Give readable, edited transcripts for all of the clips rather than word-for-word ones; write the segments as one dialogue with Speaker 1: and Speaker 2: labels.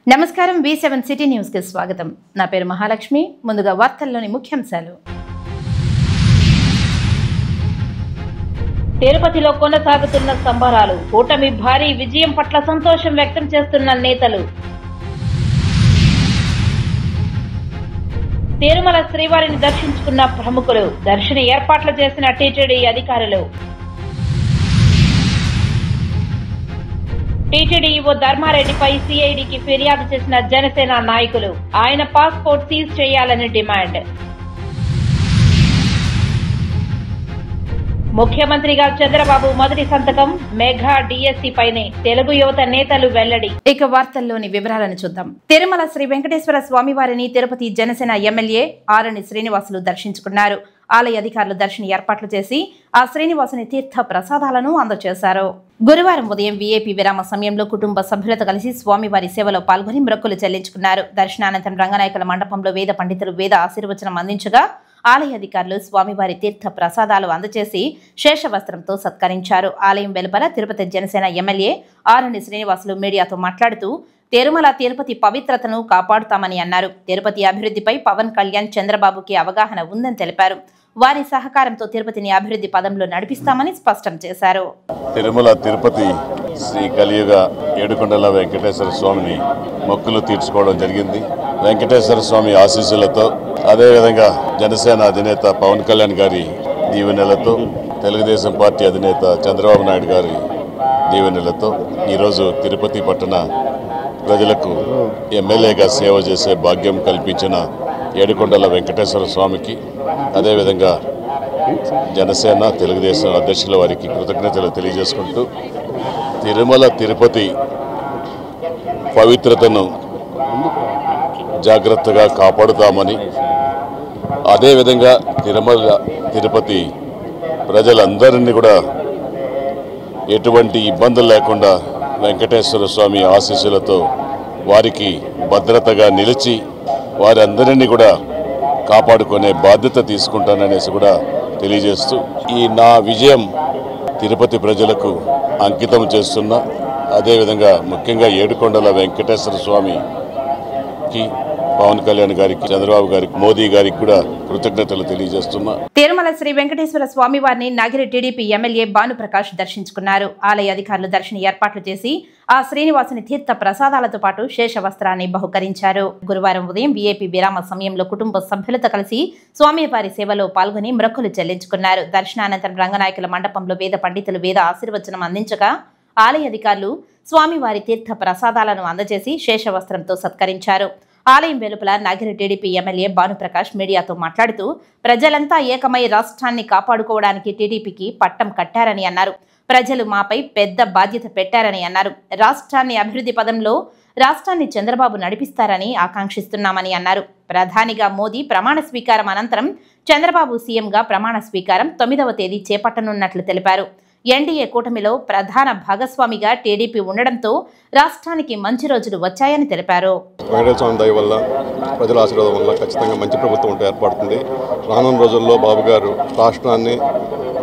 Speaker 1: నమస్కారం V7 city news కి స్వాగతం. నా పేరు మహాలక్ష్మి. ముందుగా వార్తల్లోని ముఖ్యాంశాలు. తిరుపతిలో కొనసాగుతున్న సంబరాలు. కూటమి భారీ విజయం పట్ల సంతోషం వ్యక్తం చేస్తున్న నేతలు. తిరుమల శ్రీవారిని దర్శించుకున్న ప్రముఖులు. దర్శన ఏర్పాట్లు చేసిన టీటీడీ అధికారులు. టీటీడీ ఈవో ధర్మారెడ్డిపై సిఐడికి ఫిర్యాదు చేసిన జనసేన నాయకులు. ఆయన పాస్పోర్ట్ సీజ్ చేయాలని డిమాండ్. ముఖ్యమంత్రిగా చంద్రబాబు మొదటి సంతకం. మెగా డిఎస్సి పైనే తెలుగు యువత నేతలు వెల్లడి. ఇక వార్తల్లోని వివరాలను చూద్దాం. తిరుమల శ్రీ వెంకటేశ్వర స్వామివారిని తిరుపతి జనసేన ఎమ్మెల్యే ఆరణి శ్రీనివాసులు దర్శించుకున్నారు. ఆలయ అధికారులు దర్శన ఏర్పాట్లు చేసి ఆ శ్రీనివాసుని తీర్థ ప్రసాదాలను అందజేశారు. గురువారం ఉదయం వీఐపీ విరామ సమయంలో కుటుంబ సభ్యులతో కలిసి స్వామివారి సేవలో పాల్గొని మొక్కులు చెల్లించుకున్నారు. దర్శనానంతరం రంగనాయకుల మండపంలో వేద పండితులు వేద ఆశీర్వచనం అందించగా ఆలయ అధికారులు స్వామివారి తీర్థ ప్రసాదాలు అందజేసి శేషవస్త్రంతో సత్కరించారు. ఆలయం వెలుపల తిరుపతి జనసేన ఎమ్మెల్యే ఆరణి శ్రీనివాసులు మీడియాతో మాట్లాడుతూ తిరుమల తిరుపతి పవిత్రతను కాపాడుతామని అన్నారు. తిరుపతి అభివృద్ధిపై పవన్ కళ్యాణ్ చంద్రబాబుకి అవగాహన ఉందని తెలిపారు. వారి సహకారంతో తిరుపతిని అభివృద్ధి పదంలో నడిపిస్తామని స్పష్టం చేశారు.
Speaker 2: తిరుమల తిరుపతి శ్రీ కలియుగ ఏడుకొండల వెంకటేశ్వర స్వామిని మొక్కులు తీర్చుకోవడం జరిగింది. వెంకటేశ్వర స్వామి ఆశీస్సులతో, అదేవిధంగా జనసేన అధినేత పవన్ కళ్యాణ్ గారి దీవెనలతో, తెలుగుదేశం పార్టీ అధినేత చంద్రబాబు నాయుడు గారి దీవెనలతో ఈరోజు తిరుపతి పట్టణ ప్రజలకు ఎమ్మెల్యేగా సేవ చేసే భాగ్యం కల్పించిన ఏడుకొండల వెంకటేశ్వర స్వామికి, అదేవిధంగా జనసేన తెలుగుదేశం అధ్యక్షుల వారికి కృతజ్ఞతలు తెలియజేసుకుంటూ తిరుమల తిరుపతి పవిత్రతను జాగ్రత్తగా కాపాడుతామని, అదేవిధంగా తిరుమల తిరుపతి ప్రజలందరినీ కూడా ఎటువంటి ఇబ్బందులు లేకుండా వెంకటేశ్వర స్వామి ఆశీస్సులతో వారికి భద్రతగా నిలిచి వారందరినీ కూడా కాపాడుకునే బాధ్యత తీసుకుంటాననేసి కూడా తెలియజేస్తూ ఈ నా విజయం తిరుపతి ప్రజలకు అంకితం చేస్తున్నా. అదేవిధంగా ముఖ్యంగా ఏడుకొండల వెంకటేశ్వర స్వామికి, పవన్ కళ్యాణ్ గారికి, చంద్రబాబు గారికి, మోదీ గారికి కూడా కృతజ్ఞతలు తెలియజేస్తున్నా.
Speaker 1: తిరుమల శ్రీ వెంకటేశ్వర స్వామి వారిని నగిరి టీడీపీ ఎమ్మెల్యే భానుప్రకాష్ దర్శించుకున్నారు. ఆలయ అధికారులు దర్శన ఏర్పాట్లు చేసి ఆ శ్రీనివాసుని తీర్థ ప్రసాదాలతో పాటు శేషవస్త్రాన్ని బహుకరించారు. గురువారం ఉదయం వీఐపీ విరామ సమయంలో కుటుంబ సభ్యులతో కలిసి స్వామివారి సేవలో పాల్గొని మొక్కులు చెల్లించుకున్నారు. దర్శనానంతరం రంగనాయకుల మండపంలో వేద పండితులు వేద ఆశీర్వచనం అందించగా ఆలయ అధికారులు స్వామివారి తీర్థ ప్రసాదాలను అందజేసి శేషవస్త్రంతో సత్కరించారు. ఆలయం వెలుపల నగిరి టీడీపీ ఎమ్మెల్యే భానుప్రకాష్ మీడియాతో మాట్లాడుతూ ప్రజలంతా ఏకమై రాష్ట్రాన్ని కాపాడుకోవడానికి టీడీపీకి పట్టం కట్టారని అన్నారు. ప్రజలు మాపై పెద్ద బాధ్యత పెట్టారని అన్నారు. రాష్ట్రాన్ని అభివృద్ధి పదంలో రాష్ట్రాన్ని చంద్రబాబు నడిపిస్తారని ఆకాంక్షిస్తున్నామని అన్నారు. ప్రధానిగా మోదీ ప్రమాణ స్వీకారం అనంతరం చంద్రబాబు సీఎంగా ప్రమాణ స్వీకారం 9వ తేదీ చేపట్టనున్నట్లు తెలిపారు. ఎన్డీఏ కూటమిలో ప్రధాన భాగస్వామిగా టీడీపీ ఉండడంతో రాష్ట్రానికి మంచి రోజులు వచ్చాయని తెలిపారు.
Speaker 3: వెంకటేశ్వర స్వామి దయ వల్ల, ప్రజల ఆశీర్వాదం వల్ల ఖచ్చితంగా మంచి ప్రభుత్వం ఉంటే ఏర్పడుతుంది. రానున్న రోజుల్లో బాబు గారు రాష్ట్రాన్ని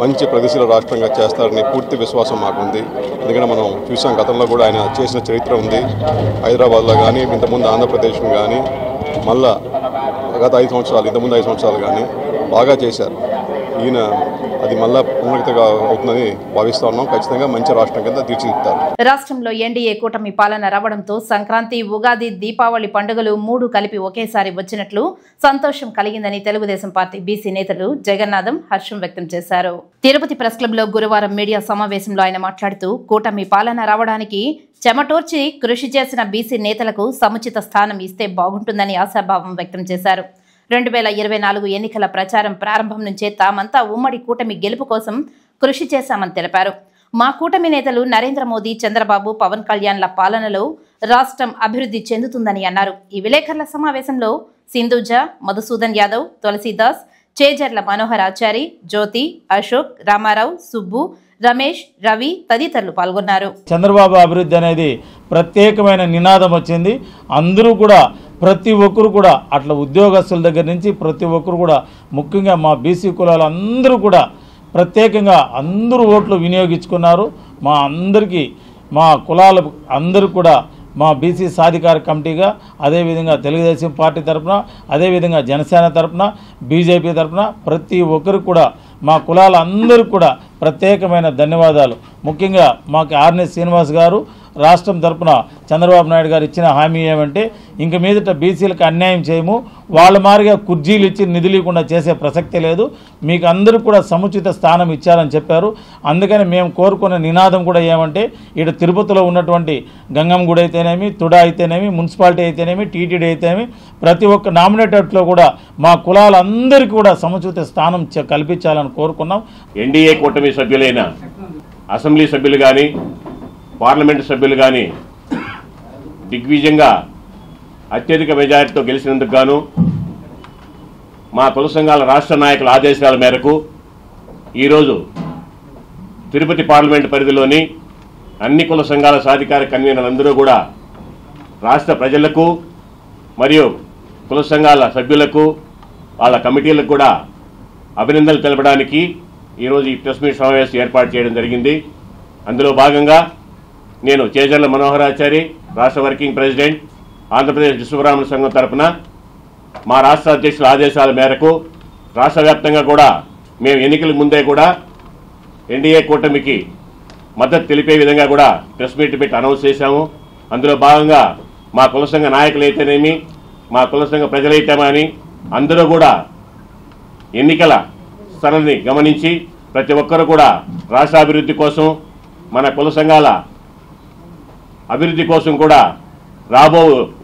Speaker 3: మంచి ప్రగతిశీల రాష్ట్రంగా చేస్తారని పూర్తి విశ్వాసం మాకుంది. ఎందుకంటే మనం చూసాం, గతంలో కూడా ఆయన చేసిన చరిత్ర ఉంది. హైదరాబాద్లో కానీ, ఇంతకుముందు ఆంధ్రప్రదేశ్ కానీ, మళ్ళా గత 5 సంవత్సరాలు, ఇంతకుముందు 5 సంవత్సరాలు కానీ బాగా చేశారు. ఈయన అది మళ్ళా పునరుక్తిగా అవుతుందని భావిస్తా ఉన్నాం. ఖచ్చితంగా మంచి రాష్ట్రం కింద తీర్చిదిద్దారు.
Speaker 1: రాష్ట్రంలో ఎన్డీఏ కూటమి పాలన రావడంతో సంక్రాంతి, ఉగాది, దీపావళి పండుగలు 3 కలిపి ఒకేసారి వచ్చినట్లు సంతోషం కలిగిందని తెలుగుదేశం పార్టీ బీసీ నేతలు జగన్నాథం హర్షం వ్యక్తం చేశారు. తిరుపతి ప్రెస్ క్లబ్ లో గురువారం మీడియా సమావేశంలో ఆయన మాట్లాడుతూ కూటమి పాలన రావడానికి చెమటోర్చి కృషి చేసిన బీసీ నేతలకు సముచిత స్థానం ఇస్తే బాగుంటుందని ఆశాభావం వ్యక్తం చేశారు. 2024 ఎన్నికల ప్రచారం ప్రారంభం నుంచే తామంతా ఉమ్మడి కూటమి గెలుపు కోసం కృషి చేశామని తెలిపారు. మా కూటమి నేతలు నరేంద్ర మోదీ, చంద్రబాబు, పవన్ కళ్యాణ్ల పాలనలో రాష్ట్రం అభివృద్ధి చెందుతుందని అన్నారు. ఈ విలేకరుల సమావేశంలో సింధూజ, మధుసూదన్ యాదవ్, తులసీదాస్, చేజర్ల మనోహర్ ఆచారి, జ్యోతి, అశోక్, రామారావు, సుబ్బు, రమేష్, రవి తదితరులు పాల్గొన్నారు.
Speaker 4: చంద్రబాబు అభివృద్ధి అనేది ప్రత్యేకమైన నినాదం వచ్చింది. అందరూ కూడా, ప్రతి ఒక్కరు కూడా, అట్లా ఉద్యోగస్తుల దగ్గర నుంచి ప్రతి ఒక్కరు కూడా, ముఖ్యంగా మా బీసీ కులాలు అందరూ కూడా ప్రత్యేకంగా అందరూ ఓట్లు వినియోగించుకున్నారు. మా అందరికీ, మా కులాల అందరూ కూడా మా బీసీ సాధికార కమిటీగా, అదేవిధంగా తెలుగుదేశం పార్టీ తరఫున, అదేవిధంగా జనసేన తరఫున, బీజేపీ తరఫున ప్రతి ఒక్కరికి కూడా మా కులాలందరికీ కూడా ప్రత్యేకమైన ధన్యవాదాలు. ముఖ్యంగా మాకు ఆర్ఎస్ శ్రీనివాస్ గారు రాష్ట్రం తరఫున చంద్రబాబు నాయుడు గారు ఇచ్చిన హామీ ఏమంటే ఇంక మీదట బీసీలకు అన్యాయం చేయము, వాళ్ళ మారిగా కుర్జీలు ఇచ్చి నిధులు ఇవ్వకుండా చేసే ప్రసక్తే లేదు, మీకు అందరూ కూడా సముచిత స్థానం ఇచ్చారని చెప్పారు. అందుకని మేము కోరుకున్న నినాదం కూడా ఏమంటే ఇటు తిరుపతిలో ఉన్నటువంటి గంగమ్మ గుడి అయితేనేమి, తుడా అయితేనేమి, మున్సిపాలిటీ అయితేనేమి, టీటీడీ అయితేనేమి ప్రతి ఒక్క నామినేటెడ్లో కూడా మా కులాలందరికీ కూడా సముచిత స్థానం కల్పించాలని కోరుకున్నాం.
Speaker 5: ఎన్డీఏ కూటమి సభ్యులైన అసెంబ్లీ సభ్యులు కానీ, పార్లమెంటు సభ్యులు కానీ దిగ్విజయంగా అత్యధిక మెజారిటీతో గెలిచినందుకు గాను మా కుల సంఘాల రాష్ట్ర నాయకుల ఆదేశాల మేరకు ఈరోజు తిరుపతి పార్లమెంటు పరిధిలోని అన్ని కుల సంఘాల సాధికార కన్వీనర్లందరూ కూడా రాష్ట్ర ప్రజలకు మరియు కుల సంఘాల సభ్యులకు వాళ్ళ కమిటీలకు కూడా అభినందనలు తెలపడానికి ఈరోజు ఈ ప్రెస్ మీట్ సమావేశం ఏర్పాటు చేయడం జరిగింది. అందులో భాగంగా నేను చేజర్ల మనోహరాచారి, రాష్ట్ర వర్కింగ్ ప్రెసిడెంట్, ఆంధ్రప్రదేశ్ విశ్వబ్రాహ్మణ సంఘం తరఫున మా రాష్ట్ర అధ్యక్షుల ఆదేశాల మేరకు రాష్ట్ర వ్యాప్తంగా కూడా మేము ఎన్నికల ముందే కూడా ఎన్డీఏ కూటమికి మద్దతు తెలిపే విధంగా కూడా ప్రెస్ మీట్ పెట్టి అనౌన్స్ చేశాము. అందులో భాగంగా మా కుల సంఘ నాయకులైతేనేమి, మా కుల సంఘ ప్రజలైతేమని అందరూ కూడా ఎన్నికల సరళిని గమనించి ప్రతి ఒక్కరూ కూడా రాష్ట్ర అభివృద్ధి కోసం, మన కుల సంఘాల అభివృద్ధి కోసం కూడా రాబో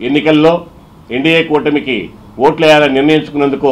Speaker 5: ఎన్నికల్లో ఎన్డీఏ కూటమికి ఓట్లేయాలని నిర్ణయించుకున్నందుకు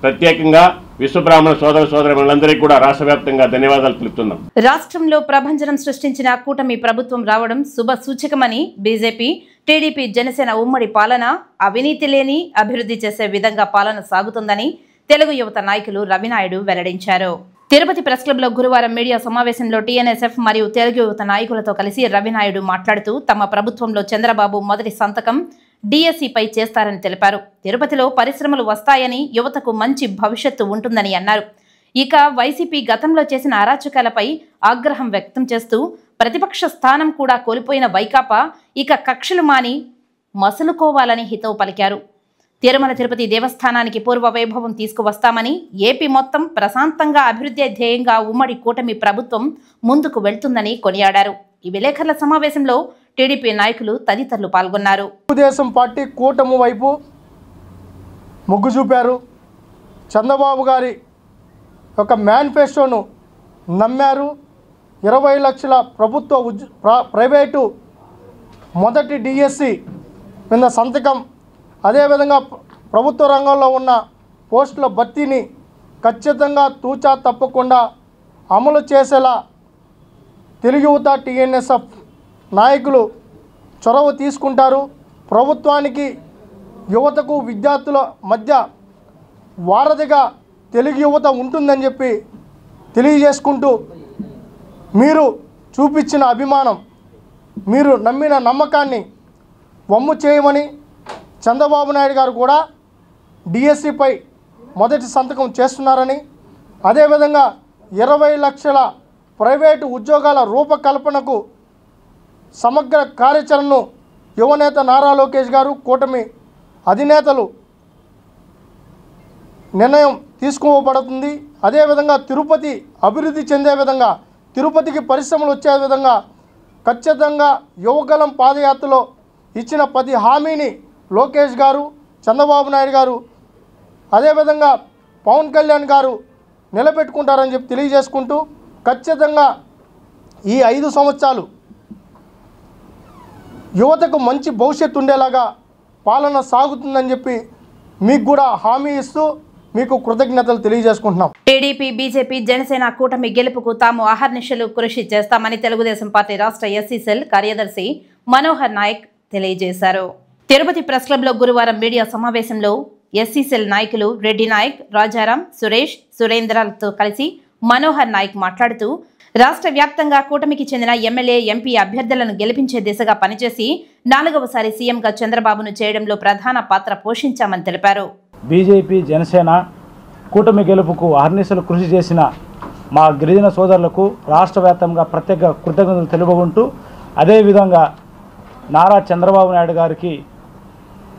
Speaker 5: ప్రత్యేకంగా విశ్వబ్రాహ్మణ సోదర సోదరీమణులందరికీ కూడా రాష్ట్ర వ్యాప్తంగా ధన్యవాదాలు తెలుపుతున్నాం.
Speaker 1: రాష్ట్రంలో ప్రభంజనం సృష్టించిన కూటమి ప్రభుత్వం రావడం శుభ సూచకమని బీజేపీ, టీడీపీ, జనసేన ఉమ్మడి పాలన అవినీతి లేని అభివృద్ధి చేసే విధంగా పాలన సాగుతుందని తెలుగు యువత నాయకులు రవినాయుడు వెల్లడించారు. తిరుపతి ప్రెస్ క్లబ్లో గురువారం మీడియా సమావేశంలో టీఎన్ఎస్ఎఫ్ మరియు తెలుగు యువత నాయకులతో కలిసి రవినాయుడు మాట్లాడుతూ తమ ప్రభుత్వంలో చంద్రబాబు మొదటి సంతకం డిఎస్సిపై చేస్తారని తెలిపారు. తిరుపతిలో పరిశ్రమలు వస్తాయని, యువతకు మంచి భవిష్యత్తు ఉంటుందని అన్నారు. ఇక వైసీపీ గతంలో చేసిన అరాచకాలపై ఆగ్రహం వ్యక్తం చేస్తూ ప్రతిపక్ష స్థానం కూడా కోల్పోయిన వైకాపా ఇక కక్షలు మాని మసులుకోవాలని హితవు పలికారు. తిరుమల తిరుపతి దేవస్థానానికి పూర్వ వైభవం తీసుకువస్తామని, ఏపీ మొత్తం ప్రశాంతంగా అభివృద్ధి ధ్యేయంగా ఉమ్మడి కూటమి ప్రభుత్వం ముందుకు వెళ్తుందని కొనియాడారు. ఈ విలేకరుల సమావేశంలో టీడీపీ నాయకులు తదితరులు పాల్గొన్నారు.
Speaker 6: తెలుగుదేశం పార్టీ కూటమి వైపు మొగ్గు చూపారు. చంద్రబాబు గారి ఒక మేనిఫెస్టోను నమ్మారు. 20 లక్షల ప్రైవేటు మొదటి డిఎస్సి మీద సంతకం, అదేవిధంగా ప్రభుత్వ రంగంలో ఉన్న పోస్టుల భర్తీని ఖచ్చితంగా తూచా తప్పకుండా అమలు చేసేలా తెలుగు యువత, టీఎన్ఎస్ఎఫ్ నాయకులు చొరవ తీసుకుంటారు. ప్రభుత్వానికి, యువతకు, విద్యార్థుల మధ్య వారధిగా తెలుగు యువత ఉంటుందని చెప్పి తెలియజేసుకుంటూ, మీరు చూపించిన అభిమానం, మీరు నమ్మిన నమ్మకాన్ని వమ్ము చేయమని చంద్రబాబు నాయుడు గారు కూడా డిఎస్సిపై మొదటి సంతకం చేస్తున్నారని, అదేవిధంగా 20 లక్షల ప్రైవేటు ఉద్యోగాల రూపకల్పనకు సమగ్ర కార్యాచరణను యువనేత నారా లోకేష్ గారు, కూటమి అధినేతలు నిర్ణయం తీసుకోబడుతుంది. అదేవిధంగా తిరుపతి అభివృద్ధి చెందే విధంగా, తిరుపతికి పరిశ్రమలు వచ్చే విధంగా ఖచ్చితంగా యువగలం పాదయాత్రలో ఇచ్చిన 10 హామీని లోకేష్ గారు, చంద్రబాబు నాయుడు గారు, అదేవిధంగా పవన్ కళ్యాణ్ గారు నిలబెట్టుకుంటారని చెప్పి తెలియజేసుకుంటూ, ఖచ్చితంగా ఈ 5 సంవత్సరాలు యువతకు మంచి భవిష్యత్తు ఉండేలాగా పాలన సాగుతుందని చెప్పి మీకు కూడా హామీ ఇస్తూ మీకు కృతజ్ఞతలు తెలియజేసుకుంటున్నాం.
Speaker 1: టీడీపీ, బీజేపీ, జనసేన కూటమి గెలుపుకు తాము అహర్నిశలు కృషి చేస్తామని తెలుగుదేశం పార్టీ రాష్ట్ర ఎస్సీ సెల్ కార్యదర్శి మనోహర్ నాయక్ తెలియజేశారు. తిరుపతి ప్రెస్ క్లబ్లో గురువారం మీడియా సమావేశంలో ఎస్సీ సెల్ నాయకులు రెడ్డి నాయక్, రాజారాం, సురేష్, సురేంద్రలతో కలిసి మనోహర్ నాయక్ మాట్లాడుతూ రాష్ట్ర వ్యాప్తంగా కూటమికి చెందిన ఎమ్మెల్యే, ఎంపీ అభ్యర్థులను గెలిపించే దిశగా పనిచేసి 4వసారి సీఎంగా చంద్రబాబును చేయడంలో ప్రధాన పాత్ర పోషించామని తెలిపారు.
Speaker 7: బీజేపీ, జనసేన కూటమి గెలుపుకు అహర్నిశలు కృషి చేసిన మా గిరిజన సోదరులకు రాష్ట్ర వ్యాప్తంగా ప్రత్యేక కృతజ్ఞతలు తెలుపుకుంటూ, అదేవిధంగా నారా చంద్రబాబు నాయుడు గారికి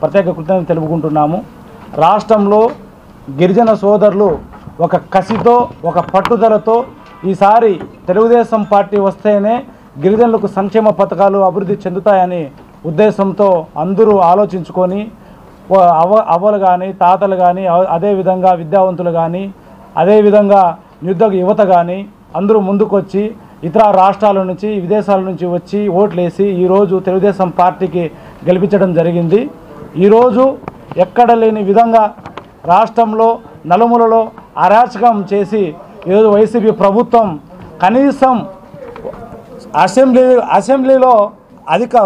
Speaker 7: ప్రత్యేక కృతజ్ఞతలు తెలుపుకుంటున్నాము. రాష్ట్రంలో గిరిజన సోదరులు ఒక కసితో ఒక పట్టుదలతో ఈసారి తెలుగుదేశం పార్టీ వస్తేనే గిరిజనులకు సంక్షేమ పథకాలు అభివృద్ధి చెందుతాయని ఉద్దేశంతో అందరూ ఆలోచించుకొని అవ్వలు కానీ తాతలు కానీ అదేవిధంగా విద్యావంతులు కానీ అదేవిధంగా నిరుద్యోగ యువత కానీ అందరూ ముందుకొచ్చి ఇతర రాష్ట్రాల నుంచి విదేశాల నుంచి వచ్చి ఓట్లేసి ఈరోజు తెలుగుదేశం పార్టీకి గెలిపించడం జరిగింది. ఈరోజు ఎక్కడ లేని విధంగా రాష్ట్రంలో నలుమూలలో అరాచకం చేసి ఈరోజు వైసీపీ ప్రభుత్వం కనీసం అసెంబ్లీలో అధిక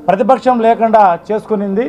Speaker 7: ప్రతిపక్షం లేకుండా చేసుకునింది.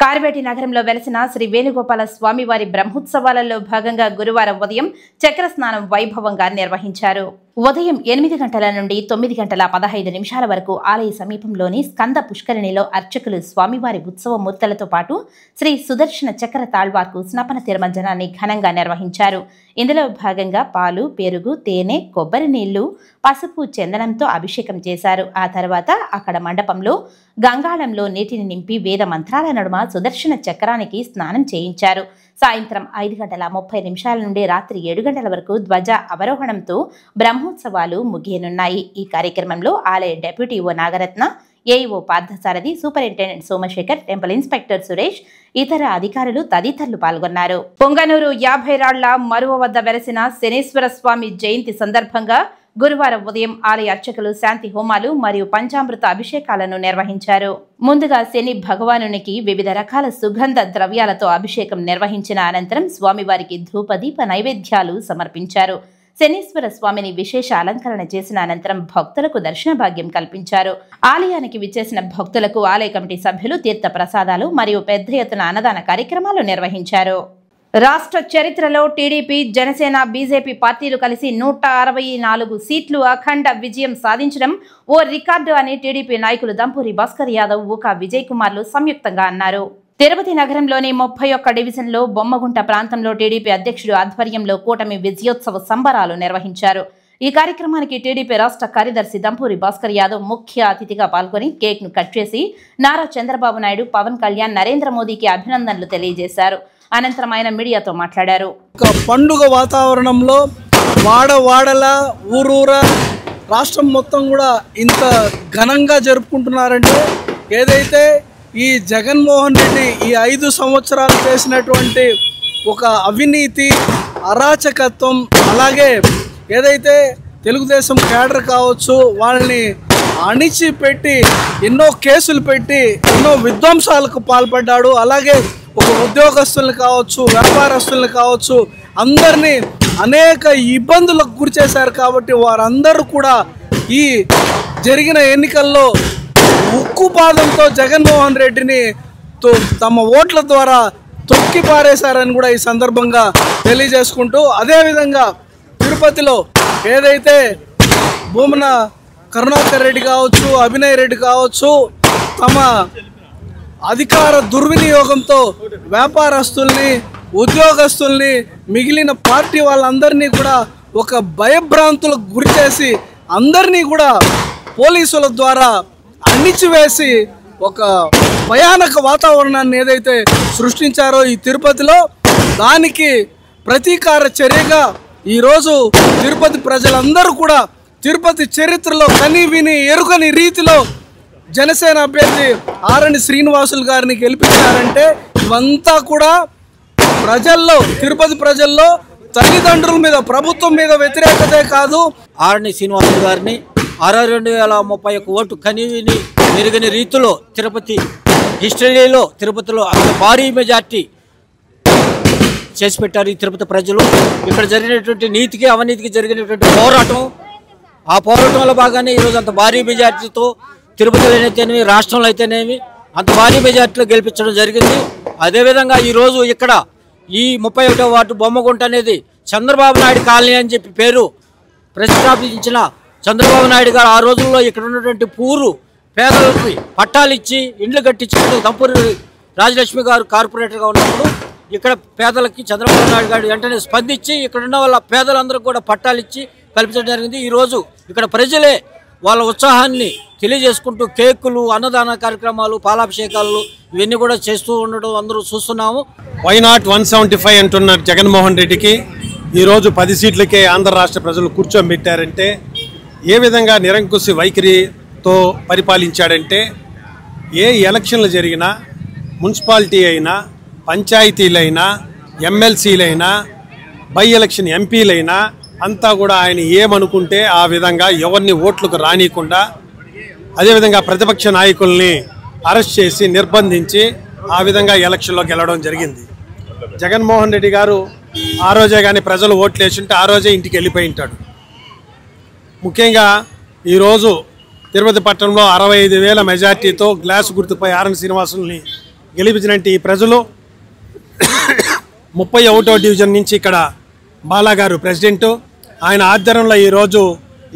Speaker 1: కార్వేటి నగరంలో వెలసిన శ్రీ వేణుగోపాల స్వామివారి బ్రహ్మోత్సవాలలో భాగంగా గురువారం ఉదయం చక్ర స్నానం వైభవంగా నిర్వహించారు. ఉదయం 8 గంటల నుండి 9 గంటల 15 నిమిషాల వరకు ఆలయ సమీపంలోని స్కంద పుష్కరిణిలో అర్చకులు స్వామివారి ఉత్సవ మూర్తులతో పాటు శ్రీ సుదర్శన చక్ర తాళ్వార్కు స్నపన తిరుమంజనాన్ని ఘనంగా నిర్వహించారు. ఇందులో భాగంగా పాలు, పెరుగు, తేనె, కొబ్బరి నీళ్లు, పసుపు, చందనంతో అభిషేకం చేశారు. ఆ తర్వాత అక్కడ మండపంలో గంగాళంలో నీటిని నింపి వేద మంత్రాల నడుమ సుదర్శన చక్రానికి స్నానం చేయించారు. సాయంత్రం 5:30 నుండి రాత్రి 7 గంటల వరకు ధ్వజ అవరోహణంతో బ్రహ్మోత్సవాలు ముగియనున్నాయి. ఈ కార్యక్రమంలో ఆలయ డెప్యూటీ ఓ Nagaratna, AEO Parthasarathi, superintendent Somashekar, temple inspector Suresh, ఇతర అధికారులు తదితరులు పాల్గొన్నారు. పొంగనూరు 50 రాళ్ల మరువ వద్ద వెలసిన శనీశ్వర స్వామి జయంతి సందర్భంగా గురువారం ఉదయం ఆలయ అర్చకులు శాంతి హోమాలు మరియు పంచామృత అభిషేకాలను నిర్వహించారు. ముందుగా శని భగవానునికి వివిధ రకాల సుగంధ ద్రవ్యాలతో అభిషేకం నిర్వహించిన అనంతరం స్వామివారికి ధూపదీప నైవేద్యాలు సమర్పించారు. శనీశ్వర స్వామిని విశేష అలంకరణ చేసిన అనంతరం భక్తులకు దర్శన భాగ్యం కల్పించారు. ఆలయానికి విచ్చేసిన భక్తులకు ఆలయ కమిటీ సభ్యులు తీర్థ ప్రసాదాలు మరియు పెద్ద ఎత్తున అన్నదాన కార్యక్రమాలు నిర్వహించారు. రాష్ట్ర చరిత్రలో టీడీపీ, జనసేన, బీజేపీ పార్టీలు కలిసి 164 సీట్లు అఖండ విజయం సాధించడం ఓ రికార్డు అని టీడీపీ నాయకులు దంపూరి భాస్కర్ యాదవ్, ఊకా విజయ్ కుమార్లు సంయుక్తంగా అన్నారు. తిరుపతి నగరంలోని 31 డివిజన్లో బొమ్మగుంట ప్రాంతంలో టీడీపీ అధ్యక్షుడు ఆధ్వర్యంలో కూటమి విజయోత్సవ సంబరాలు నిర్వహించారు. ఈ కార్యక్రమానికి టీడీపీ రాష్ట్ర కార్యదర్శి దంపూరి భాస్కర్ యాదవ్ ముఖ్య అతిథిగా పాల్గొని కేక్ ను కట్ చేసి నారా చంద్రబాబు నాయుడు, పవన్ కళ్యాణ్, నరేంద్ర మోదీకి అభినందనలు తెలియజేశారు. అనంతరం ఆయన మీడియాతో మాట్లాడారు.
Speaker 8: పండుగ వాతావరణంలో వాడవాడల ఊరూరా రాష్ట్రం మొత్తం కూడా ఇంత ఘనంగా జరుపుకుంటున్నారంటే ఏదైతే ఈ జగన్మోహన్ రెడ్డి ఈ 5 సంవత్సరాలు చేసినటువంటి ఒక అవినీతి, అరాచకత్వం, అలాగే ఏదైతే తెలుగుదేశం క్యాడర్ కావచ్చు వాళ్ళని అణిచిపెట్టి ఎన్నో కేసులు పెట్టి ఎన్నో విధ్వంసాలకు పాల్పడ్డాడు. అలాగే ఒక ఉద్యోగస్తుల్ని కావచ్చు, వ్యాపారస్తుల్ని కావచ్చు, అందరినీ అనేక ఇబ్బందులకు గురి చేశారు. కాబట్టి వారందరూ కూడా ఈ జరిగిన ఎన్నికల్లో ఉక్కుపాదంతో జగన్మోహన్ రెడ్డిని తమ ఓట్ల ద్వారా తొక్కి పారేశారని కూడా ఈ సందర్భంగా తెలియజేసుకుంటూ, అదేవిధంగా తిరుపతిలో ఏదైతే భూమన కరుణాకర్ రెడ్డి కావచ్చు, అభినయ్ రెడ్డి కావచ్చు, తమ అధికార దుర్వినియోగంతో వ్యాపారస్తుల్ని, ఉద్యోగస్తుల్ని, మిగిలిన పార్టీ వాళ్ళందరినీ కూడా ఒక భయభ్రాంతులకు గురి చేసి అందరినీ కూడా పోలీసుల ద్వారా అణిచివేసి ఒక భయానక వాతావరణాన్ని ఏదైతే సృష్టించారో ఈ తిరుపతిలో, దానికి ప్రతీకార చర్యగా ఈరోజు తిరుపతి ప్రజలందరూ కూడా తిరుపతి చరిత్రలో కని విని ఎరుగని రీతిలో జనసేన అభ్యర్థి ఆరణి శ్రీనివాసులు గారిని గెలిపించారంటే ఇవంతా కూడా ప్రజల్లో, తిరుపతి ప్రజల్లో తల్లిదండ్రుల మీద, ప్రభుత్వం మీద వ్యతిరేకతే కాదు.
Speaker 9: ఆరణి శ్రీనివాసులు గారిని 62,031 ఓటు కనివిని మెరుగని రీతిలో తిరుపతి హిస్టరీలో తిరుపతిలో అంత భారీ మెజార్టీ చేసి పెట్టారు ఈ తిరుపతి ప్రజలు. ఇక్కడ జరిగినటువంటి నీతికి అవినీతికి జరిగినటువంటి పోరాటం, ఆ పోరాటంలో భాగాన్ని ఈరోజు అంత భారీ మెజార్టీతో తిరుపతిలో అయితేనేమి, రాష్ట్రంలో అయితేనేమి అంత భారీ మెజార్టీలో గెలిపించడం జరిగింది. అదేవిధంగా ఈరోజు ఇక్కడ ఈ 31వ వార్డు బొమ్మగుంట అనేది చంద్రబాబు నాయుడు కాలనీ అని చెప్పి పేరు ప్రతిష్టాపించిన చంద్రబాబు నాయుడు గారు ఆ రోజుల్లో ఇక్కడ ఉన్నటువంటి పూరు పేదలకి పట్టాలు ఇచ్చి ఇండ్లు కట్టించుకుంటూ దంపూరి రాజలక్ష్మి గారు కార్పొరేటర్గా ఉన్నప్పుడు ఇక్కడ పేదలకి చంద్రబాబు నాయుడు గారు వెంటనే స్పందించి ఇక్కడ ఉన్న వాళ్ళ పేదలందరూ కూడా పట్టాలు ఇచ్చి కల్పించడం జరిగింది. ఈరోజు ఇక్కడ ప్రజలే వాళ్ళ ఉత్సాహాన్ని తెలియజేసుకుంటూ కేకులు, అన్నదాన కార్యక్రమాలు, పాలాభిషేకాలు ఇవన్నీ కూడా చేస్తూ ఉండడం అందరూ చూస్తున్నాము.
Speaker 10: వైనాట్ 175 అంటున్నారు జగన్మోహన్ రెడ్డికి. ఈరోజు 10 సీట్లకే ఆంధ్ర రాష్ట్ర ప్రజలు కూర్చోబెట్టారంటే ఏ విధంగా నిరంకుశ వైఖరితో పరిపాలించాడంటే, ఏ ఎలక్షన్లు జరిగినా, మున్సిపాలిటీ అయినా, పంచాయతీలైనా, ఎమ్మెల్సీలైనా, బై ఎలక్షన్ ఎంపీలైనా అంతా కూడా ఆయన ఏమనుకుంటే ఆ విధంగా ఎవరిని ఓట్లకు రానియకుండా, అదేవిధంగా ప్రతిపక్ష నాయకుల్ని అరెస్ట్ చేసి నిర్బంధించి ఆ విధంగా ఎలక్షన్లో గెలవడం జరిగింది. జగన్మోహన్ రెడ్డి గారు ఆ రోజే కానీ ప్రజలు ఓట్లు వేసింటే ఆ రోజే ఇంటికి వెళ్ళిపోయి ఉంటాడు. ముఖ్యంగా ఈరోజు తిరుపతి పట్టణంలో 65,000 మెజార్టీతో గ్లాసు గుర్తుపై ఆర్ఎన్ శ్రీనివాసుల్ని గెలిపించినట్టు ఈ ప్రజలు 31వ డివిజన్ నుంచి ఇక్కడ బాలాగారు ప్రెసిడెంటు, ఆయన ఆధ్వర్యంలో ఈరోజు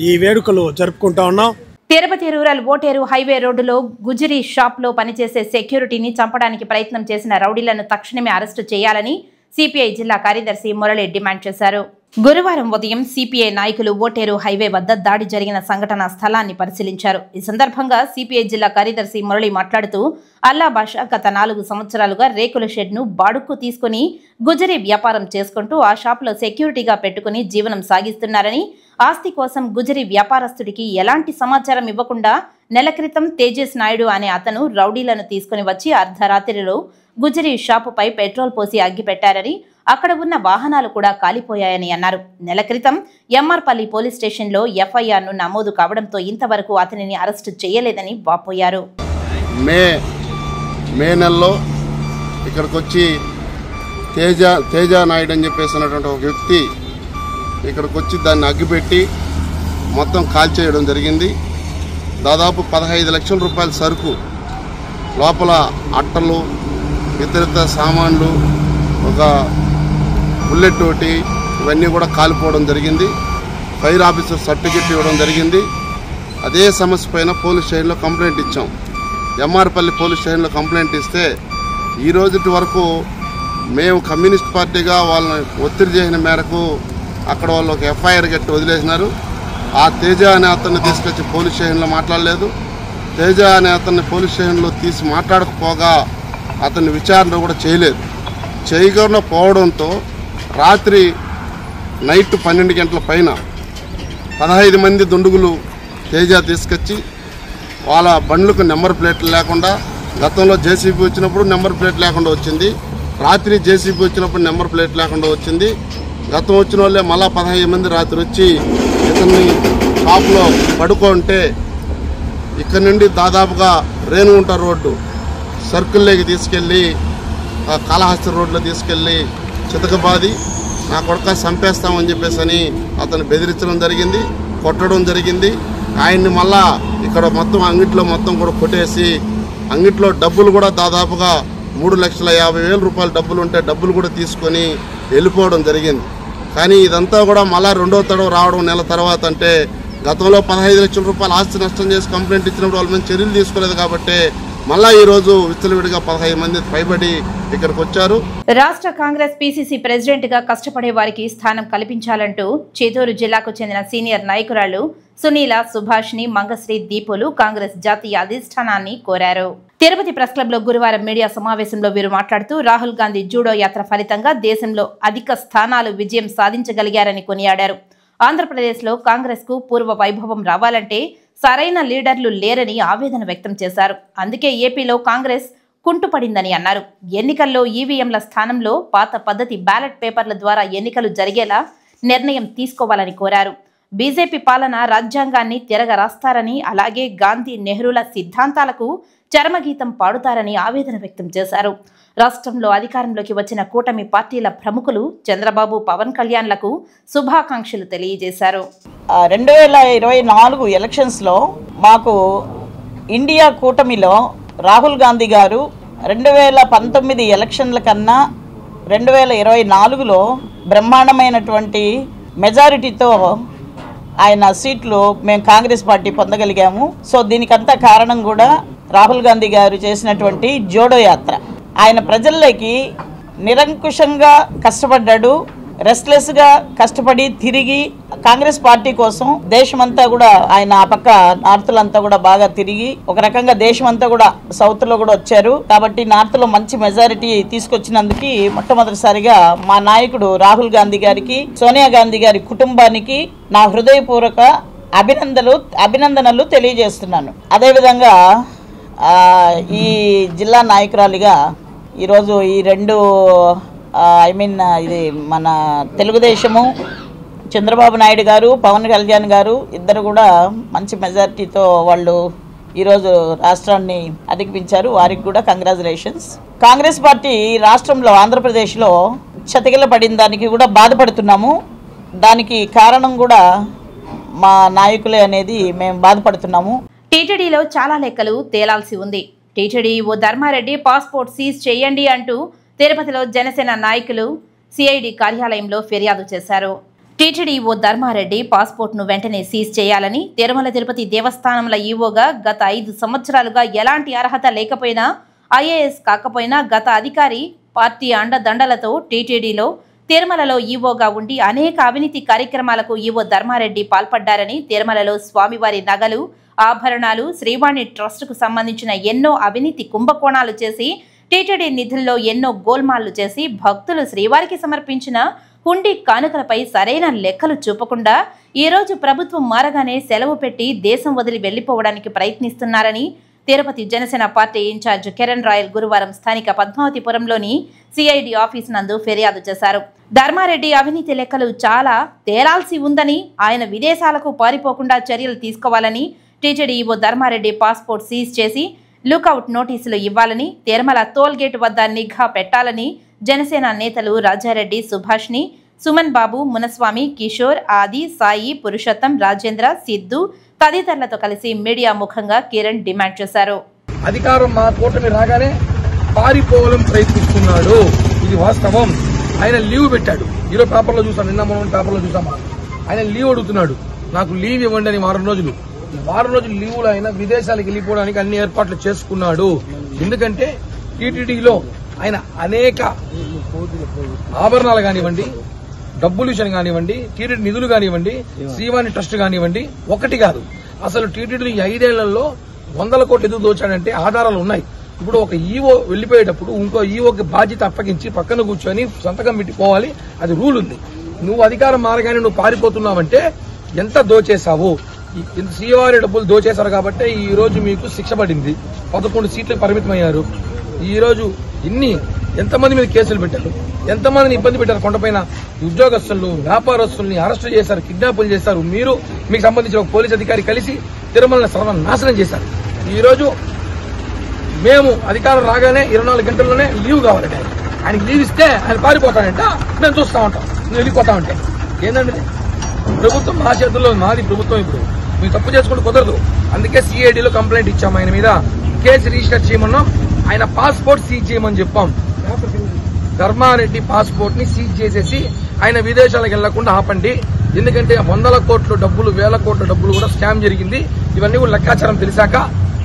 Speaker 10: ఈ వేడుకలు జరుపుకుంటా ఉన్నాం.
Speaker 1: తిరుపతి రూరల్ ఓటేరు హైవే రోడ్డులో గుజరీ షాప్లో పనిచేసే సెక్యూరిటీని చంపడానికి ప్రయత్నం చేసిన రౌడీలను తక్షణమే అరెస్టు చేయాలని సిపిఐ జిల్లా కార్యదర్శి మురళి డిమాండ్ చేశారు. గురువారం ఉదయం సిపిఐ నాయకులు ఓటేరు హైవే వద్ద దాడి జరిగిన సంఘటన స్థలాన్ని పరిశీలించారు. ఈ సందర్భంగా సిపిఐ జిల్లా కార్యదర్శి మురళి మాట్లాడుతూ, అల్లా బాషా గత 4 సంవత్సరాలుగా రేకుల షెడ్ను బాడుక్కు తీసుకుని గుజరీ వ్యాపారం చేసుకుంటూ ఆ షాపులో సెక్యూరిటీగా పెట్టుకుని జీవనం సాగిస్తున్నారని, ఆస్తి కోసం గుజరీ వ్యాపారస్తుడికి ఎలాంటి సమాచారం ఇవ్వకుండా నెల క్రితం తేజస్ నాయుడు అనే అతను రౌడీలను తీసుకుని వచ్చి అర్ధరాత్రిలో గుజరీ షాపుపై పెట్రోల్ పోసి అగ్గిపెట్టారని, అక్కడ ఉన్న వాహనాలు కూడా కాలిపోయాయని అన్నారు. నెల క్రితం ఎంఆర్పల్లి పోలీస్ స్టేషన్లో ఎఫ్ఐఆర్ను నమోదు కావడంతో ఇంతవరకు అతనిని అరెస్టు చేయలేదని వాపోయారు.
Speaker 11: మే నెలలో ఇక్కడికి వచ్చి తేజ నాయుడు అని చెప్పేసినటువంటి ఒక వ్యక్తి ఇక్కడికి వచ్చి దాన్ని అగ్గిపెట్టి మొత్తం కాల్చేయడం జరిగింది. దాదాపు 15 లక్షల రూపాయల సరుకు, లోపల అట్టలు, ఇతరితర సామాన్లు, ఒక బుల్లెట్ ఒకటి, ఇవన్నీ కూడా కాలిపోవడం జరిగింది. ఫైర్ ఆఫీసర్ సర్టిఫికెట్ ఇవ్వడం జరిగింది. అదే సమస్య పైన పోలీస్ స్టేషన్లో కంప్లైంట్ ఇచ్చాం. ఎంఆర్పల్లి పోలీస్ స్టేషన్లో కంప్లైంట్ ఇస్తే ఈ రోజుటి వరకు మేము కమ్యూనిస్ట్ పార్టీగా వాళ్ళని ఒత్తిడి చేసిన మేరకు అక్కడ వాళ్ళు ఒక ఎఫ్ఐఆర్ కట్టి వదిలేసినారు. ఆ తేజ అనే అతన్ని తీసుకొచ్చి పోలీస్ స్టేషన్లో మాట్లాడలేదు. తేజ అనే అతన్ని పోలీస్ స్టేషన్లో తీసి మాట్లాడకపోగా అతన్ని విచారణ కూడా చేయలేదు. చేయకుండా పోవడంతో రాత్రి నైట్ 12 గంటల పైన 15 మంది దుండుగులు తేజ తీసుకొచ్చి వాళ్ళ బండ్లకు నెంబర్ ప్లేట్లు లేకుండా, గతంలో జేసీబీ వచ్చినప్పుడు నెంబర్ ప్లేట్ లేకుండా వచ్చింది, రాత్రి జేసీబీ వచ్చినప్పుడు నెంబర్ ప్లేట్ లేకుండా వచ్చింది. గతం వచ్చిన వాళ్ళే మళ్ళా 15 మంది రాత్రి వచ్చి ఇతన్ని షాప్లో పడుకుంటే ఇక్కడ నుండి దాదాపుగా రేణుగుంట రోడ్డు సర్కిల్లోకి తీసుకెళ్ళి కాళహస్తి రోడ్లో తీసుకెళ్ళి చితకబాది నా కొడుక చంపేస్తామని చెప్పేసి అని అతను బెదిరించడం జరిగింది, కొట్టడం జరిగింది. ఆయన్ని మళ్ళా ఇక్కడ మొత్తం అంగిట్లో మొత్తం కూడా కొట్టేసి అంగిట్లో డబ్బులు కూడా దాదాపుగా 3,50,000 రూపాయల డబ్బులు ఉంటే డబ్బులు కూడా తీసుకొని వెళ్ళిపోవడం జరిగింది. కానీ ఇదంతా కూడా మళ్ళా 2వ తడవ రావడం నెల తర్వాత, అంటే గతంలో 15 లక్షల రూపాయలు ఆస్తి నష్టం చేసి కంప్లైంట్ ఇచ్చినప్పుడు వాళ్ళ మీద చర్యలు తీసుకోలేదు కాబట్టి మళ్ళా ఈ రోజు విచ్చలవిడిగా 15 మంది పైబడి ఇక్కడికి వచ్చారు.
Speaker 1: రాష్ట్ర కాంగ్రెస్ పిసిసి ప్రెసిడెంట్ గా కష్టపడే వారికి స్థానం కల్పించాలంటూ చిత్తూరు జిల్లాకు చెందిన సీనియర్ నాయకురాలు సునీల, సుభాష్ని, మంగశ్రీ, దీపులు కాంగ్రెస్ జాతీయ అధిష్టానాన్ని కోరారు. తిరుపతి ప్రెస్ క్లబ్ లో గురువారం మీడియా సమావేశంలో వీరు మాట్లాడుతూ, రాహుల్ గాంధీ జూడో యాత్ర ఫలితంగా దేశంలో అధిక స్థానాలు విజయం సాధించగలిగారని కొనియాడారు. ఆంధ్రప్రదేశ్లో కాంగ్రెస్ కు పూర్వ వైభవం రావాలంటే సరైన లీడర్లు లేరని ఆవేదన వ్యక్తం చేశారు. అందుకే ఏపీలో కాంగ్రెస్ కుంటుపడిందని అన్నారు. ఎన్నికల్లో ఈవీఎంల స్థానంలో పాత పద్ధతి బ్యాలెట్ పేపర్ల ద్వారా ఎన్నికలు జరిగేలా నిర్ణయం తీసుకోవాలని కోరారు. బీజేపీ పాలన రాజ్యాంగాన్ని తిరగరాస్తారని, అలాగే గాంధీ, నెహ్రూల సిద్ధాంతాలకు చరమగీతం పాడుతారని ఆవేదన వ్యక్తం చేశారు. రాష్ట్రంలో అధికారంలోకి వచ్చిన కూటమి పార్టీల ప్రముఖులు చంద్రబాబు, పవన్ కళ్యాణ్లకు శుభాకాంక్షలు తెలియజేశారు.
Speaker 12: 2024 ఎలక్షన్స్లో మాకు ఇండియా కూటమిలో రాహుల్ గాంధీ గారు 2019 ఎలక్షన్ల కన్నా 2024లో బ్రహ్మాండమైనటువంటి మెజారిటీతో ఆయన సీట్లు మేము కాంగ్రెస్ పార్టీ పొందగలిగాము. సో దీనికంతా కారణం కూడా రాహుల్ గాంధీ గారు చేసినటువంటి జోడో యాత్ర. ఆయన ప్రజల్లోకి నిరంకుశంగా కష్టపడ్డాడు. రెస్ట్లెస్గా కష్టపడి తిరిగి కాంగ్రెస్ పార్టీ కోసం దేశమంతా కూడా ఆయన ఆ పక్క నార్త్లంతా కూడా బాగా తిరిగి ఒక రకంగా దేశమంతా కూడా సౌత్లో కూడా వచ్చారు. కాబట్టి నార్త్లో మంచి మెజారిటీ తీసుకొచ్చినందుకు మొట్టమొదటిసారిగా మా నాయకుడు రాహుల్ గాంధీ గారికి, సోనియా గాంధీ గారి కుటుంబానికి నా హృదయపూర్వక అభినందనలు తెలియజేస్తున్నాను. అదేవిధంగా ఈ జిల్లా నాయకురాలిగా ఈరోజు ఈ రెండు ఇది మన తెలుగుదేశము చంద్రబాబు నాయుడు గారు, పవన్ కళ్యాణ్ గారు ఇద్దరు కూడా మంచి మెజారిటీతో వాళ్ళు ఈరోజు రాష్ట్రాన్ని అధిగమించారు. వారికి కూడా కంగ్రాచులేషన్స్. కాంగ్రెస్ పార్టీ రాష్ట్రంలో ఆంధ్రప్రదేశ్లో చతికిల పడిన దానికి కూడా బాధపడుతున్నాము. దానికి కారణం కూడా మా నాయకులే అనేది మేము బాధపడుతున్నాము.
Speaker 1: టీటీడీలో చాలా లెక్కలు తేలాల్సి ఉంది. టీటీడీ ఓ ధర్మారెడ్డి పాస్పోర్ట్ సీజ్ చేయండి అంటూ తిరుపతిలో జనసేన నాయకులు సిఐడి కార్యాలయంలో ఫిర్యాదు చేశారు. టీటీడీ ఓ ధర్మారెడ్డి పాస్పోర్ట్ను వెంటనే సీజ్ చేయాలని, తిరుమల తిరుపతి దేవస్థానంల ఈవోగా గత 5 సంవత్సరాలుగా ఎలాంటి అర్హత లేకపోయినా, ఐఏఎస్ కాకపోయినా గత అధికారి పార్టీ అండదండలతో టీటీడీలో తిరుమలలో ఈవోగా ఉండి అనేక అవినీతి కార్యక్రమాలకు ఈవో ధర్మారెడ్డి పాల్పడ్డారని, తిరుమలలో స్వామివారి నగలు, ఆభరణాలు, శ్రీవాణి ట్రస్టుకు సంబంధించిన ఎన్నో అవినీతి కుంభకోణాలు చేసి, టీటీడీ నిధుల్లో ఎన్నో గోల్మాళ్లు చేసి, భక్తులు శ్రీవారికి సమర్పించిన హుండీ కానుకలపై సరైన లెక్కలు చూపకుండా ఈరోజు ప్రభుత్వం మారగానే సెలవు పెట్టి దేశం వదిలి వెళ్లిపోవడానికి ప్రయత్నిస్తున్నారని తిరుపతి జనసేన పార్టీ ఇన్ఛార్జ్ కిరణ్ రాయల్ గురువారం స్థానిక పద్మావతిపురంలోని సిఐడి ఆఫీస్ నందు ఫిర్యాదు చేశారు. ధర్మారెడ్డి అవినీతి లెక్కలు చాలా తేలాల్సి ఉందని, ఆయన విదేశాలకు పారిపోకుండా చర్యలు తీసుకోవాలని, TTD EO Dharma Reddy passport seize చేసి లుకౌట్ నోటీసులు ఇవ్వాలని, తిరుమల టోల్ గేట్ వద్ద నిఘా పెట్టాలని జనసేన నేతలు రాజారెడ్డి, సుభాష్ని, సుమన్ బాబు, మునస్వామి, కిషోర్, ఆది, సాయి, పురుషోత్తం, రాజేంద్ర, సిద్ధు తదితరులతో కలిసి మీడియా ముఖంగా కిరణ్ డిమాండ్ చేశారు.
Speaker 13: అధికారం మా కూటమి రాగానే పారిపోవాలని ప్రయత్నిస్తున్నాడు, ఇది వాస్తవం. ఆయన లీవ్ పెట్టాడు. ఈరోజు పేపర్లో చూసాం, నిన్న మనం పేపర్లో చూసామా, ఆయన లీవ్ అడుగుతున్నాడు. నాకు లీవ్ ఇవ్వండి అని వారం రోజులు లీవులు ఆయన విదేశాలకు వెళ్ళిపోవడానికి అన్ని ఏర్పాట్లు చేసుకున్నాడు. ఎందుకంటే టీటీడీలో ఆయన అనేక ఆభరణాలు కానివ్వండి, డబ్బులు విషయం కానివ్వండి, టీటీడీ నిధులు కానివ్వండి, శ్రీవాణి ట్రస్ట్ కానివ్వండి, ఒకటి కాదు అసలు టీటీడీ ఈ 5 ఏళ్లలో 100 కోట్లు ఎందుకు దోచాడంటే ఆధారాలు ఉన్నాయి. ఇప్పుడు ఒక ఈవో వెళ్లిపోయేటప్పుడు ఇంకో ఈవోకి బాధ్యత అప్పగించి పక్కన కూర్చొని సంతకం పెట్టి పోవాలి, అది రూల్ ఉంది. నువ్వు అధికారం మారగానే నువ్వు పారిపోతున్నావంటే ఎంత దోచేశావు. శ్రీవారి డబ్బులు దోచేశారు కాబట్టి ఈ రోజు మీకు శిక్ష పడింది. 11 సీట్లకు పరిమితమయ్యారు. ఈ రోజు ఎంతమంది మీద కేసులు పెట్టారు, ఎంతమందిని ఇబ్బంది పెట్టారు. కొండపైన ఉద్యోగస్తులను, వ్యాపారస్తుల్ని అరెస్టు చేశారు, కిడ్నాపులు చేశారు. మీకు సంబంధించిన ఒక పోలీస్ అధికారి కలిసి తిరుమలని సర్వనాశనం చేశారు. ఈ రోజు మేము అధికారం రాగానే 24 గంటల్లోనే లీవ్ కావాలంటే ఆయనకి లీవ్ ఇస్తే ఆయన పారిపోతాడంట. మేము చూస్తా ఉంటాం, నువ్వు వెళ్ళిపోతా ఉంటే. ఏంటంటే ప్రభుత్వం మా చేతుల్లో, మాది ప్రభుత్వం. ఇప్పుడు మీరు తప్పు చేసుకుంటూ కుదరదు. అందుకే సిఐడిలో కంప్లైంట్ ఇచ్చాం, ఆయన మీద కేసు రిజిస్టర్ చేయమన్నాం. ఆయన పాస్పోర్ట్ సీజ్ చేయమని చెప్పాం. ధర్మారెడ్డి పాస్పోర్ట్ ని సీజ్ చేసేసి ఆయన విదేశాలకు వెళ్లకుండా ఆపండి. ఎందుకంటే 100 కోట్ల డబ్బులు, 1000 కోట్ల డబ్బులు కూడా స్కామ్ జరిగింది. ఇవన్నీ కూడా లెక్కాచారం తెలిసాక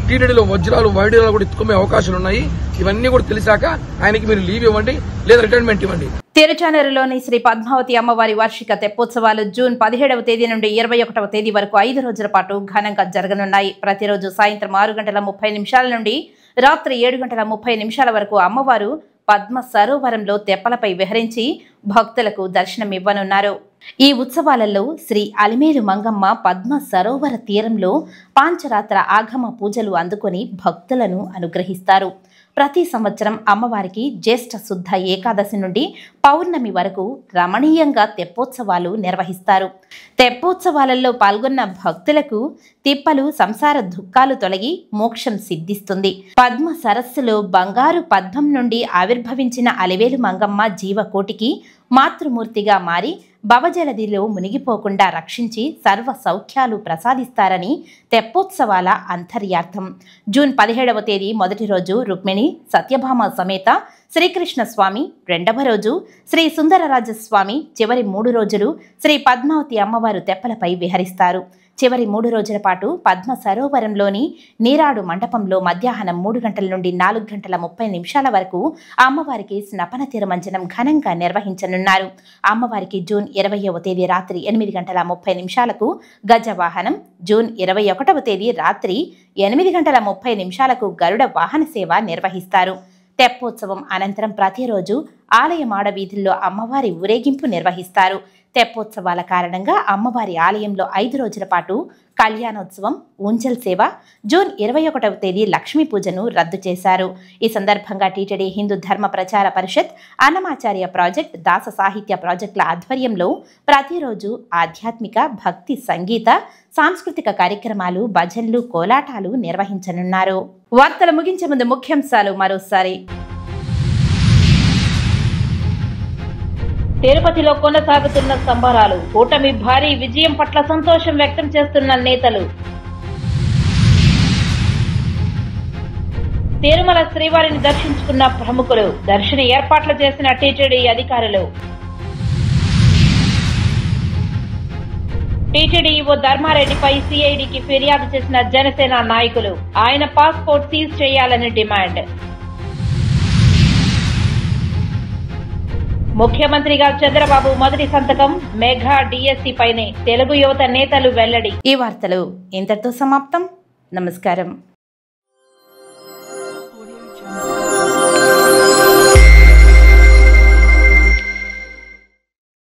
Speaker 13: టీటీడీలో వజ్రాలు, వైడూరాలు కూడా ఎత్తుకునే అవకాశాలు ఉన్నాయి. ఇవన్నీ కూడా తెలిసాక ఆయనకి మీరు లీవ్ ఇవ్వండి, లేదా రిటైర్మెంట్ ఇవ్వండి.
Speaker 1: తిరుచానూరులోని శ్రీ పద్మావతి అమ్మవారి వార్షిక తెప్పోత్సవాలు జూన్ 17వ తేదీ నుండి 21వ తేదీ వరకు 5 రోజుల పాటు ఘనంగా జరగనున్నాయి. ప్రతిరోజు సాయంత్రం 6:30 నుండి రాత్రి 7:30 వరకు అమ్మవారు పద్మ సరోవరంలో తెప్పలపై విహరించి భక్తులకు దర్శనమివ్వనున్నారు. ఈ ఉత్సవాలలో శ్రీ అలిమేలు మంగమ్మ పద్మ సరోవర తీరంలో పాంచరాత్ర ఆగమ పూజలు అందుకొని భక్తులను అనుగ్రహిస్తారు. ప్రతి సంవత్సరం అమ్మవారికి జ్యేష్ఠ శుద్ధ ఏకాదశి నుండి పౌర్ణమి వరకు రమణీయంగా తెప్పోత్సవాలు నిర్వహిస్తారు. తెప్పోత్సవాలలో పాల్గొన్న భక్తులకు తిప్పలు, సంసార దుఃఖాలు తొలగి మోక్షం సిద్ధిస్తుంది. పద్మ సరస్సులో బంగారు పద్మం నుండి ఆవిర్భవించిన అలివేలు మంగమ్మ జీవకోటికి మాతృమూర్తిగా మారి భవజలదిలో మునిగిపోకుండా రక్షించి సర్వ సౌఖ్యాలు ప్రసాదిస్తారని తెప్పోత్సవాల అంతర్యార్థం. జూన్ 17వ తేదీ మొదటి రోజు రుక్మిణి, సత్యభామ సమేత శ్రీకృష్ణ స్వామి రెండవ రోజు, శ్రీ సుందరరాజస్వామి చివరి 3 రోజులు శ్రీ పద్మావతి అమ్మవారు తెప్పలపై విహరిస్తారు. చివరి 3 రోజుల పాటు పద్మ సరోవరంలోని నీరాడు మండపంలో మధ్యాహ్నం 3 గంటల నుండి 4 గంటల 30 నిమిషాల వరకు అమ్మవారికి స్నపన తిరుమంజనం ఘనంగా నిర్వహించనున్నారు. అమ్మవారికి జూన్ 20వ తేదీ రాత్రి 8 గంటల 30 నిమిషాలకు గజవాహనం, జూన్ 21వ తేదీ రాత్రి 8 గంటల 30 నిమిషాలకు గరుడ వాహన సేవ నిర్వహిస్తారు. తెప్పోత్సవం అనంతరం ప్రతిరోజు ఆలయ మాడవీధుల్లో అమ్మవారి ఊరేగింపు నిర్వహిస్తారు. తెప్పోత్సవాల కారణంగా అమ్మవారి ఆలయంలో 5 రోజుల పాటు కళ్యాణోత్సవం, ఊంజల్ సేవ, జూన్ 21వ తేదీ లక్ష్మీ పూజను రద్దు చేశారు. ఈ సందర్భంగా టీటీడీ హిందూ ధర్మ ప్రచార పరిషత్, అన్నమాచార్య ప్రాజెక్ట్, దాస సాహిత్య ప్రాజెక్టుల ఆధ్వర్యంలో ప్రతిరోజు ఆధ్యాత్మిక, భక్తి, సంగీత, సాంస్కృతిక కార్యక్రమాలు, భజన్లు, కోలాటాలు నిర్వహించనున్నారు. వార్తలు ముగించే ముందు ముఖ్యాంశాలు మరోసారి. తిరుపతిలో కొనసాగుతున్న సంబరాలు, కూటమి భారీ విజయం పట్ల సంతోషం వ్యక్తం చేస్తున్న నేతలు. తిరుమల శ్రీవారిని దర్శించుకున్న ప్రముఖులు, దర్శన ఏర్పాట్లు చేసిన టీటీడీ అధికారులు. టీటీడీ ఈవో ధర్మారెడ్డిపై సిఐడికి ఫిర్యాదు చేసిన జనసేన నాయకులు, ఆయన పాస్పోర్ట్ సీజ్ చేయాలని డిమాండ్. ముఖ్యమంత్రిగా చంద్రబాబు మొదటి సంతకం మెగా డిఎస్సి పైనే తెలుగు యువత నేతలు వెల్లడి. ఈ వార్తలు ఇంతటితో సమాప్తం. నమస్కారం.